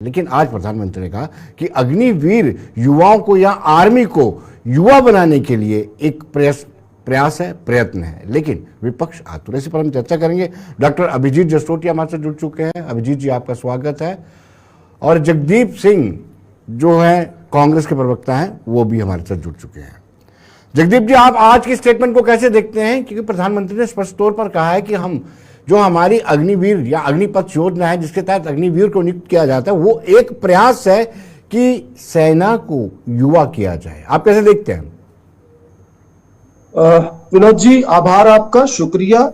लेकिन आज प्रधानमंत्री ने कहा कि अग्निवीर युवाओं को या आर्मी को युवा बनाने के लिए एक प्रयास है, प्रयत्न है। लेकिन विपक्ष आतुर, इसी पर हम चर्चा करेंगे। डॉक्टर अभिजीत जसरोटिया हमारे साथ जुड़ चुके हैं। अभिजीत जी, आपका स्वागत है। और जगदीप सिंह जो है कांग्रेस के प्रवक्ता हैं, वो भी हमारे साथ जुड़ चुके हैं। जगदीप जी, आप आज की स्टेटमेंट को कैसे देखते हैं? क्योंकि प्रधानमंत्री ने स्पष्ट तौर पर कहा है कि हम जो हमारी अग्निवीर या अग्निपथ योजना है, जिसके तहत अग्निवीर को नियुक्त किया जाता है, वो एक प्रयास है कि सेना को युवा किया जाए। आप कैसे देखते हैं? विनोद जी, आभार आपका, शुक्रिया।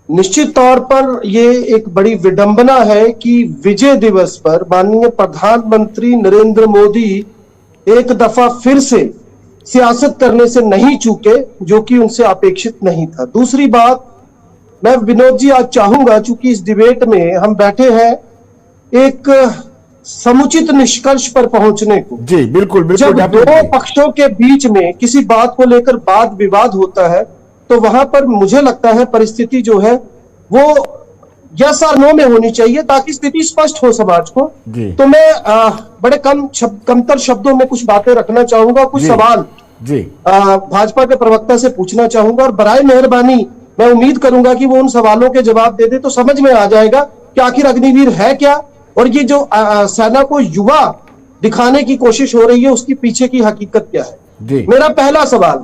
निश्चित तौर पर ये एक बड़ी विडंबना है कि विजय दिवस पर माननीय प्रधानमंत्री नरेंद्र मोदी एक दफा फिर से सियासत करने से नहीं चूके, जो कि उनसे अपेक्षित नहीं था। दूसरी बात, मैं विनोद जी आज चाहूंगा, चूंकि इस डिबेट में हम बैठे हैं एक समुचित निष्कर्ष पर पहुंचने को। जी बिल्कुल बिल्कुल। जब दो पक्षों के बीच में किसी बात को लेकर वाद विवाद होता है तो वहां पर मुझे लगता है परिस्थिति जो है वो यस और नो में होनी चाहिए, ताकि स्थिति स्पष्ट हो समाज को। तो मैं बड़े कमतर शब्दों में कुछ बातें रखना चाहूंगा, कुछ सवाल भाजपा के प्रवक्ता से पूछना चाहूंगा, और बराए मेहरबानी मैं उम्मीद करूंगा कि वो उन सवालों के जवाब दे दे, तो समझ में आ जाएगा कि आखिर अग्निवीर है क्या, और ये जो सेना को युवा दिखाने की कोशिश हो रही है उसकी पीछे की हकीकत क्या है। मेरा पहला सवाल,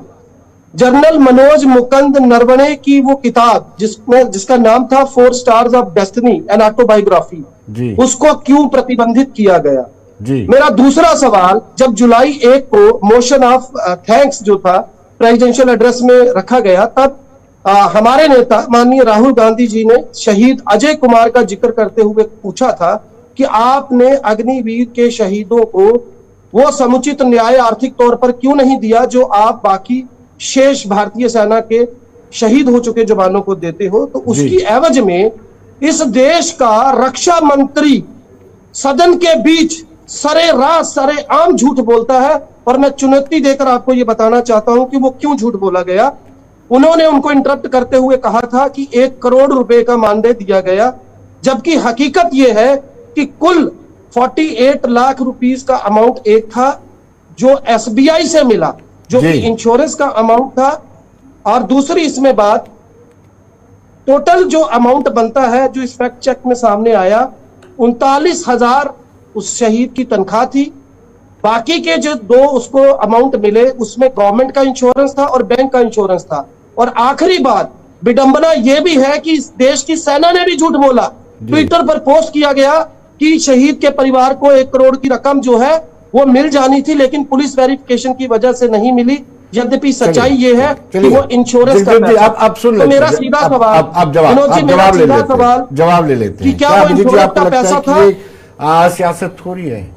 जनरल मनोज मुकुंद नरवणे की वो किताब जिसका नाम था 4 stars of destiny an autobiography, उसको क्यों प्रतिबंधित किया गया? मेरा दूसरा सवाल, जब जुलाई 1 को मोशन ऑफ थैंक्स जो था प्रेसिडेंशियल एड्रेस में रखा गया, तब हमारे नेता माननीय राहुल गांधी जी ने शहीद अजय कुमार का जिक्र करते हुए पूछा था कि आपने अग्निवीर के शहीदों को वो समुचित न्याय आर्थिक तौर पर क्यों नहीं दिया जो आप बाकी शेष भारतीय सेना के शहीद हो चुके जवानों को देते हो। तो उसकी एवज में इस देश का रक्षा मंत्री सदन के बीच सरेआम झूठ बोलता है, और मैं चुनौती देकर आपको ये बताना चाहता हूं कि वो क्यों झूठ बोला गया। उन्होंने उनको इंटरप्ट करते हुए कहा था कि 1 करोड़ रुपए का मानदेय दिया गया, जबकि हकीकत यह है कि कुल 48 लाख रुपीस का अमाउंट एक था जो एसबीआई से मिला, जो कि इंश्योरेंस का अमाउंट था। और दूसरी इसमें बात, टोटल जो अमाउंट बनता है, जो इस फैक्ट चेक में सामने आया, 39,000 उस शहीद की तनख्वाह थी। बाकी के जो 2 उसको अमाउंट मिले उसमें गवर्नमेंट का इंश्योरेंस था और बैंक का इंश्योरेंस था। और आखिरी बात, विडंबना यह भी है कि इस देश की सेना ने भी झूठ बोला। ट्विटर पर पोस्ट किया गया कि शहीद के परिवार को 1 करोड़ की रकम जो है वो मिल जानी थी, लेकिन पुलिस वेरिफिकेशन की वजह से नहीं मिली। यद्यपि सच्चाई ये है कि वो इंश्योरेंस का आप सुन लेते हैं। मेरा सीधा सवाल, जवाब ले लेते हैं, क्या वो इंश्योरेंस का पैसा था? सियासत थोड़ी है।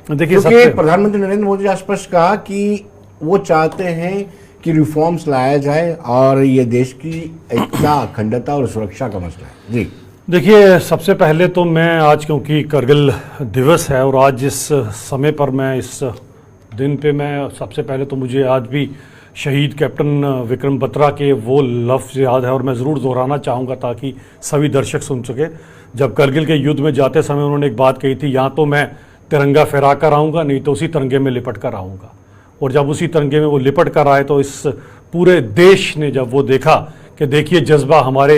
देखिए, प्रधानमंत्री नरेंद्र मोदी ने स्पष्ट कहा कि वो चाहते हैं कि रिफॉर्म्स लाया जाए और ये देश की एकता, अखंडता और सुरक्षा का मसला है। जी देखिए, सबसे पहले तो मैं आज, क्योंकि करगिल दिवस है और आज इस समय पर मैं इस दिन पे मैं सबसे पहले तो मुझे आज भी शहीद कैप्टन विक्रम बत्रा के वो लफ्ज़ याद है, और मैं ज़रूर दोहराना चाहूँगा ताकि सभी दर्शक सुन सके। जब करगिल के युद्ध में जाते समय उन्होंने एक बात कही थी, यहाँ तो मैं तिरंगा फहरा कर आऊँगा, नहीं तो उसी तिरंगे में लिपट कर आऊँगा। और जब उसी तिरंगे में वो लिपट कर आए तो इस पूरे देश ने जब वो देखा कि देखिए जज्बा हमारे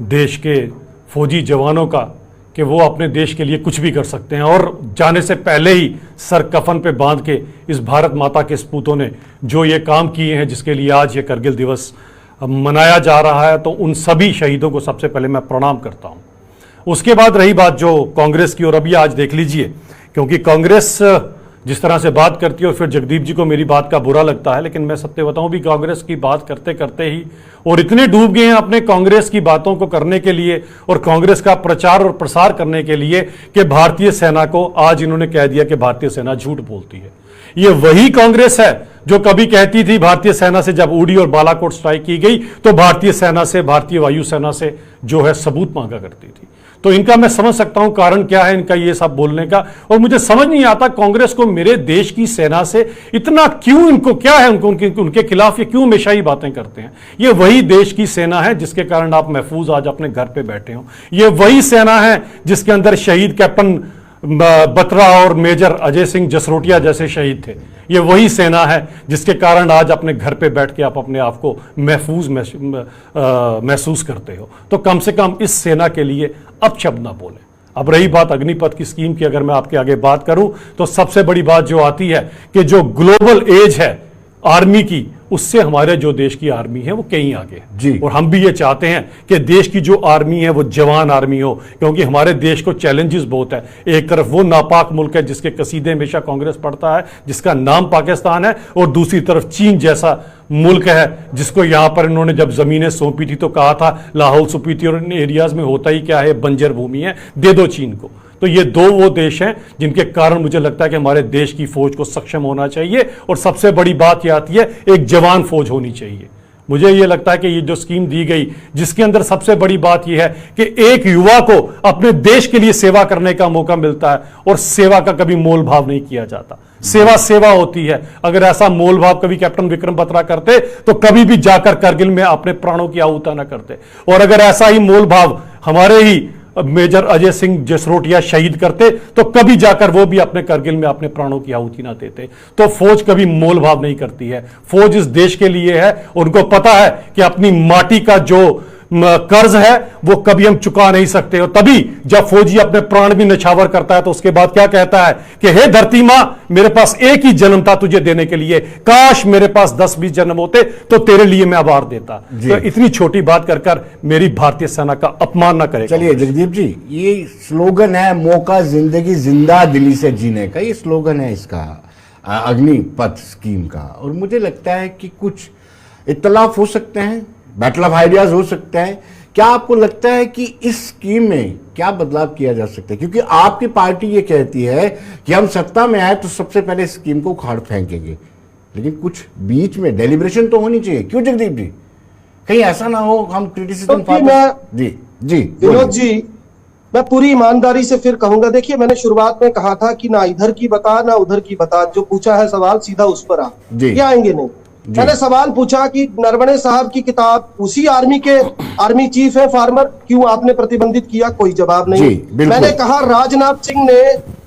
देश के फौजी जवानों का कि वो अपने देश के लिए कुछ भी कर सकते हैं, और जाने से पहले ही सर कफन पे बांध के इस भारत माता के सपूतों ने जो ये काम किए हैं, जिसके लिए आज ये करगिल दिवस मनाया जा रहा है, तो उन सभी शहीदों को सबसे पहले मैं प्रणाम करता हूँ। उसके बाद रही बात जो कांग्रेस की, और अभी आज देख लीजिए, क्योंकि कांग्रेस जिस तरह से बात करती है और फिर जगदीप जी को मेरी बात का बुरा लगता है, लेकिन मैं सत्य बताऊं भी कांग्रेस की बात करते करते ही और इतने डूब गए हैं अपने कांग्रेस की बातों को करने के लिए और कांग्रेस का प्रचार और प्रसार करने के लिए कि भारतीय सेना को आज इन्होंने कह दिया कि भारतीय सेना झूठ बोलती है। ये वही कांग्रेस है जो कभी कहती थी भारतीय सेना से जब उड़ी और बालाकोट स्ट्राइक की गई तो भारतीय सेना से, भारतीय वायुसेना से जो है सबूत मांगा करती थी। तो इनका मैं समझ सकता हूं कारण क्या है इनका ये सब बोलने का, और मुझे समझ नहीं आता कांग्रेस को मेरे देश की सेना से इतना क्यों, इनको क्या है, उनके खिलाफ ये क्यों हमेशा ही बातें करते हैं। ये वही देश की सेना है जिसके कारण आप महफूज आज अपने घर पे बैठे हो। ये वही सेना है जिसके अंदर शहीद कैप्टन बत्रा और मेजर अजय सिंह जसरोटिया जैसे शहीद थे। ये वही सेना है जिसके कारण आज अपने घर पे बैठ के आप अपने आप को महफूज महसूस करते हो। तो कम से कम इस सेना के लिए अपशब्द ना बोले। अब रही बात अग्निपथ की स्कीम की, अगर मैं आपके आगे बात करूं तो सबसे बड़ी बात जो आती है कि जो ग्लोबल एज है आर्मी की, उससे हमारे जो देश की आर्मी है वो कहीं आगे है जी। और हम भी ये चाहते हैं कि देश की जो आर्मी है वो जवान आर्मी हो, क्योंकि हमारे देश को चैलेंजेस बहुत है। एक तरफ वो नापाक मुल्क है जिसके कसीदे हमेशा कांग्रेस पढ़ता है, जिसका नाम पाकिस्तान है, और दूसरी तरफ चीन जैसा मुल्क है जिसको यहां पर इन्होंने जब जमीनें सौंपी थी तो कहा था लाहौल स्पीति और इन एरियाज में होता ही क्या है, बंजर भूमि है, दे दो चीन को। तो ये दो वो देश हैं जिनके कारण मुझे लगता है कि हमारे देश की फौज को सक्षम होना चाहिए, और सबसे बड़ी बात ये आती है एक जवान फौज होनी चाहिए। मुझे ये लगता है कि ये जो स्कीम दी गई, जिसके अंदर सबसे बड़ी बात यह है कि एक युवा को अपने देश के लिए सेवा करने का मौका मिलता है, और सेवा का कभी मोल भाव नहीं किया जाता। सेवा सेवा होती है। अगर ऐसा मोल भाव कभी कैप्टन विक्रम बत्रा करते तो कभी भी जाकर करगिल में अपने प्राणों की आहुति न करते, और अगर ऐसा ही मोल भाव हमारे ही मेजर अजय सिंह जसरोटिया शहीद करते तो कभी जाकर वो भी अपने करगिल में अपने प्राणों की आहुति ना देते। तो फौज कभी मोल भाव नहीं करती है। फौज इस देश के लिए है, उनको पता है कि अपनी माटी का जो कर्ज है वो कभी हम चुका नहीं सकते। और तभी जब फौजी अपने प्राण भी न्यौछावर करता है तो उसके बाद क्या कहता है कि हे धरती मां, मेरे पास एक ही जन्म था तुझे देने के लिए, काश मेरे पास 10-20 जन्म होते तो तेरे लिए मैं आभार देता। तो इतनी छोटी बात कर मेरी भारतीय सेना का अपमान ना करें। चलिए जगदीप जी, ये स्लोगन है मौका जिंदगी जिंदा दिली से जीने का, ये स्लोगन है इसका अग्निपथ स्कीम का, और मुझे लगता है कि कुछ इत्तलाफ हो सकते हैं, बैटल ऑफ आइडियाज हो सकता है। क्या आपको लगता है कि इस स्कीम में क्या बदलाव किया जा सकता है? क्योंकि आपकी पार्टी ये कहती है कि हम सत्ता में आए तो सबसे पहले इस स्कीम को उखाड़ फेंकेंगे, लेकिन कुछ बीच में डेलिब्रेशन तो होनी चाहिए। क्यों जगदीप जी, कहीं ऐसा ना हो हम क्रिटिसिज्म जी जी विनोद जी, मैं पूरी ईमानदारी से फिर कहूंगा, देखिए मैंने शुरुआत में कहा था कि ना इधर की बता ना उधर की बता, जो पूछा है सवाल सीधा उस पर आ, ये आएंगे नहीं। मैंने सवाल पूछा कि नरवणे साहब की किताब उसी आर्मी के आर्मी चीफ है फार्मर, क्यों आपने प्रतिबंधित किया? कोई जवाब नहीं। मैंने कहा राजनाथ सिंह ने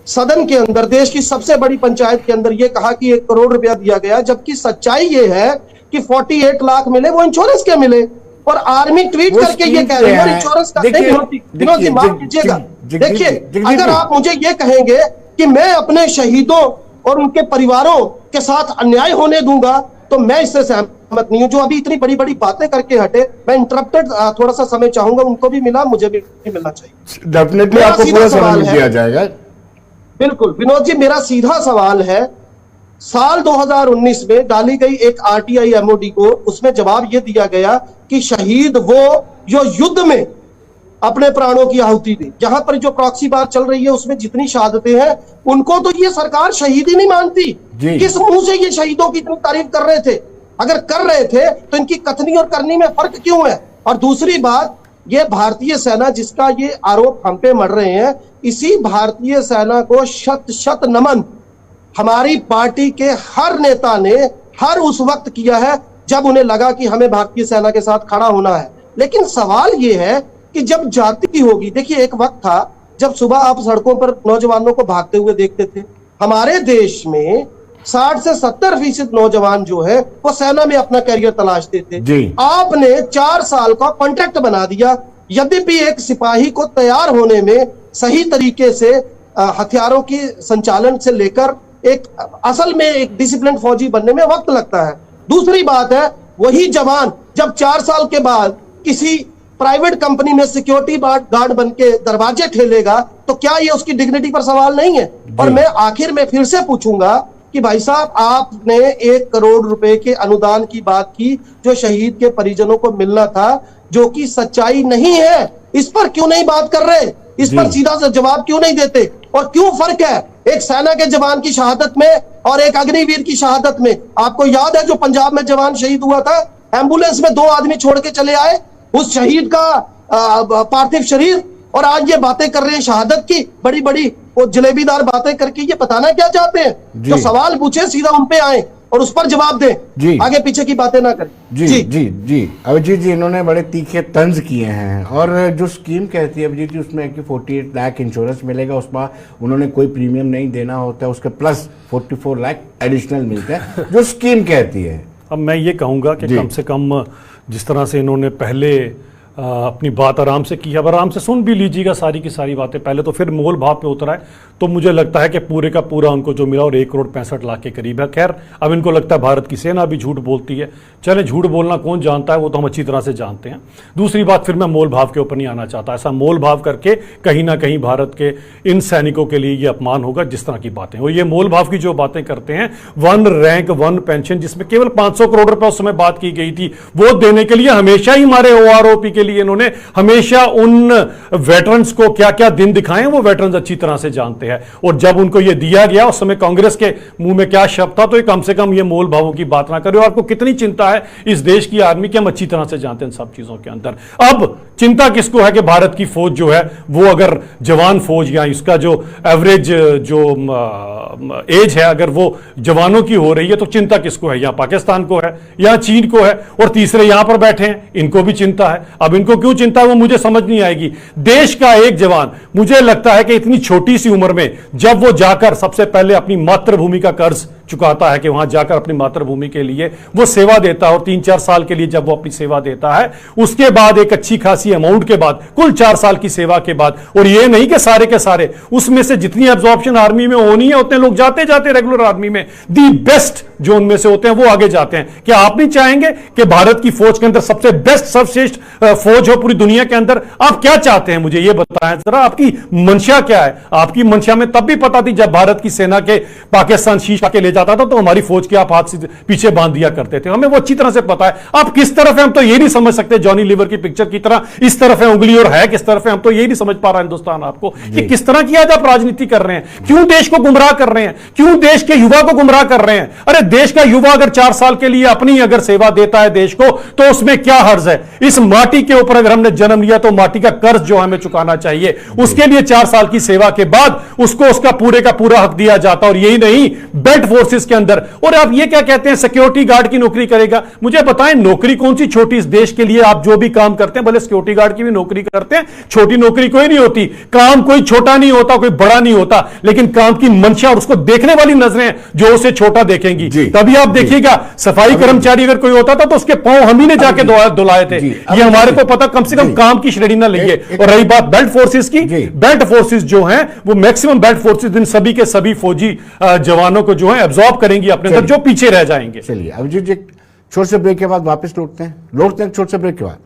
सदन के अंदर देश की सबसे बड़ी पंचायत के अंदर यह कहा कि 1 करोड़ रुपया दिया गया, जबकि सच्चाई ये है कि 48 लाख मिले, वो इंश्योरेंस के मिले, और आर्मी ट्वीट करके ये कह रही है इंश्योरेंस का नहीं होती। विनोद जी माफ कीजिएगा, देखिए अगर आप मुझे ये कहेंगे कि मैं अपने शहीदों और उनके परिवारों के साथ अन्याय होने दूंगा तो मैं इससे सहमत नहीं हूं। जो अभी इतनी बड़ी बड़ी बातें करके हटे, मैं इंटरप्टेड थोड़ा सा समय चाहूंगा, उनको भी मिला, मुझे भी मिलना चाहिए। डेफिनेटली आपको पूरा समय दिया जाएगा। बिल्कुल विनोद जी, मेरा सीधा सवाल है, साल 2019 में डाली गई एक आरटीआई एमओडी को, उसमें जवाब यह दिया गया कि शहीद वो जो युद्ध में अपने प्राणों की आहुति दी। जहां पर जो प्रॉक्सी बात चल रही है उसमें जितनी शहादतें हैं, उनको तो ये सरकार शहीद ही नहीं मानती। किस मुंह से ये शहीदों की इतनी तारीफ कर रहे थे? अगर कर रहे थे तो इनकी कथनी और करनी में फर्क क्यों है? और दूसरी बात, ये भारतीय सेना जिसका ये आरोप हम पे मर रहे हैं, इसी भारतीय सेना को शत शत नमन हमारी पार्टी के हर नेता ने हर उस वक्त किया है जब उन्हें लगा कि हमें भारतीय सेना के साथ खड़ा होना है। लेकिन सवाल यह है कि जब जाती होगी, देखिए एक वक्त था जब सुबह आप सड़कों पर नौजवानों को भागते हुए देखते थे। हमारे देश में 60 से 70% नौजवान जो है वो सेना में अपना करियर तलाशते थे। आपने 4 साल का कॉन्ट्रैक्ट बना दिया। यद्यपि एक सिपाही को तैयार होने में सही तरीके से हथियारों की संचालन से लेकर एक असल में एक डिसिप्लिन फौजी बनने में वक्त लगता है। दूसरी बात है, वही जवान जब 4 साल के बाद किसी प्राइवेट कंपनी में सिक्योरिटी गार्ड बन के दरवाजे ठेलेगा तो क्या ये उसकी डिग्निटी पर सवाल नहीं है? और मैं आखिर में फिर से पूछूंगा कि भाई साहब, आपने 1 करोड़ रुपए के अनुदान की बात की जो शहीद के परिजनों को मिलना था, जो कि सच्चाई नहीं है। इस पर क्यों नहीं बात कर रहे? इस पर सीधा सा जवाब क्यों नहीं देते? और क्यों फर्क है एक सेना के जवान की शहादत में और एक अग्निवीर की शहादत में? आपको याद है जो पंजाब में जवान शहीद हुआ था, एम्बुलेंस में 2 आदमी छोड़ के चले आए उस शहीद का पार्थिव शरीर, और आज ये बातें कर रहे हैं शहादत की, बड़ी बड़ी वो जलेबीदार बातें करके। ये बताना क्या चाहते हैं? जो सवाल पूछे सीधा उन पे आए। और उस पर जवाब जी। दें, आगे पीछे की बातें ना करें। जी जी जी जी अभिजीत जी, इन्होंने बड़े तीखे तंज किए हैं। और जो स्कीम कहती है अभिजीत जी, उसमें कि 48 लाख इंश्योरेंस मिलेगा, उसमें उन्होंने कोई प्रीमियम नहीं देना होता है, उसके प्लस 44 लाख एडिशनल मिलता है, जो स्कीम कहती है। अब मैं ये कहूँगा कि कम से कम जिस तरह से इन्होंने पहले अपनी बात आराम से की, अब आराम से सुन भी लीजिएगा सारी की सारी बातें। पहले तो फिर मोल भाव पे उतरा है, तो मुझे लगता है कि पूरे का पूरा उनको जो मिला और 1,65,00,000 के करीब है। खैर, अब इनको लगता है भारत की सेना भी झूठ बोलती है। चले, झूठ बोलना कौन जानता है, वो तो हम अच्छी तरह से जानते हैं। दूसरी बात, फिर मैं मोल भाव के ऊपर नहीं आना चाहता। ऐसा मोल भाव करके कहीं ना कहीं भारत के इन सैनिकों के लिए ये अपमान होगा जिस तरह की बातें। और ये मोल भाव की जो बातें करते हैं, 1 रैंक 1 पेंशन, जिसमें केवल 500 करोड़ रुपए उस समय बात की गई थी, वो देने के लिए हमेशा ही हमारे OROP के लिए इन्होंने हमेशा उन वेटरन्स को क्या क्या दिन दिखाए, वो वेटरन्स अच्छी तरह से जानते हैं। और जब उनको ये दिया गया, उस समय कांग्रेस के मुंह में क्या शब्द था, तो ये कम से कम ये मोल भावों की बात ना करे। और आपको कितनी चिंता है इस देश की आर्मी की, हम अच्छी तरह से जानते हैं सब चीजों के अंदर। अब चिंता किसको है कि भारत की फौज जो है वो अगर जवान फौज या इसका जो एवरेज जो एज है अगर वो जवानों की हो रही है, तो चिंता किसको है? या पाकिस्तान को है या चीन को है। और तीसरे यहां पर बैठे हैं, इनको भी चिंता है। अब इनको क्यों चिंता है वो मुझे समझ नहीं आएगी। देश का एक जवान, मुझे लगता है कि इतनी छोटी सी उम्र में जब वो जाकर सबसे पहले अपनी मातृभूमि का कर्ज चुकाता है, कि वहां जाकर अपनी मातृभूमि के लिए वो सेवा देता है, और 3-4 साल के लिए जब वो अपनी सेवा देता है, उसके बाद एक अच्छी खासी अमाउंट के बाद, कुल 4 साल की सेवा के बाद, और ये नहीं कि सारे के सारे उसमें से जितनी एब्जॉर्प्शन आर्मी में होनी है उतने लोग जाते जाते रेगुलर आर्मी में, दी बेस्ट जो उनमें से होते हैं वो आगे जाते हैं। क्या आप नहीं चाहेंगे कि भारत की फौज के अंदर सबसे बेस्ट, सर्वश्रेष्ठ फौज हो पूरी दुनिया के अंदर? आप क्या चाहते हैं, मुझे ये बताएं जरा, आपकी मंशा क्या है? आपकी मंशा में तब भी पता थी जब भारत की सेना के पाकिस्तान शीश के ले जाता था, तो हमारी फौज के आप हाथ से पीछे बांध दिया करते थे, हमें वो अच्छी तरह से पता है। आप किस तरफ है हम तो ये नहीं समझ सकते, जॉनी लीवर की पिक्चर की तरह इस तरफ है उंगली और है किस तरफ है, हम तो ये नहीं समझ पा रहा हिंदुस्तान आपको कि किस तरह की आज आप राजनीति कर रहे हैं, क्यों देश को गुमराह कर रहे हैं, क्यों देश के युवा को गुमराह कर रहे हैं। अरे देश का युवा अगर 4 साल के लिए अपनी अगर सेवा देता है देश को, तो उसमें क्या हर्ज है? इस माटी के ऊपर अगर हमने जन्म लिया तो माटी का कर्ज जो हमें चुकाना चाहिए, उसके लिए 4 साल की सेवा के बाद उसको उसका पूरे का पूरा हक दिया जाता। और यही नहीं, बेल्ट फोर्सेस के अंदर, और आप ये क्या कहते हैं सिक्योरिटी गार्ड की नौकरी करेगा? मुझे बताएं, नौकरी कौन सी छोटी इस देश के लिए? आप जो भी काम करते हैं, भले सिक्योरिटी गार्ड की भी नौकरी करते हैं, छोटी नौकरी कोई नहीं होती। काम कोई छोटा नहीं होता, कोई बड़ा नहीं होता, लेकिन काम की मंशा और उसको देखने वाली नजरें जो उसे छोटा देखेंगी। तभी आप देखिएगा, सफाई कर्मचारी अगर कोई होता था तो उसके पांव हम ही ने जाके धुलाए थे। ये हमारे को पता, कम से कम काम की श्रेणी ना लेंगे। और रही बात बेल्ट फोर्सेस की, बेल्ट फोर्सेस जो हैं वो मैक्सिमम बेल्ट फोर्सेस इन सभी के सभी फौजी जवानों को जो है एब्जॉर्ब करेंगी अपने अंदर, जो पीछे रह जाएंगे। चलिए अभिजीत जी, छोटे से ब्रेक के बाद वापस लौटते हैं छोटे से ब्रेक के बाद।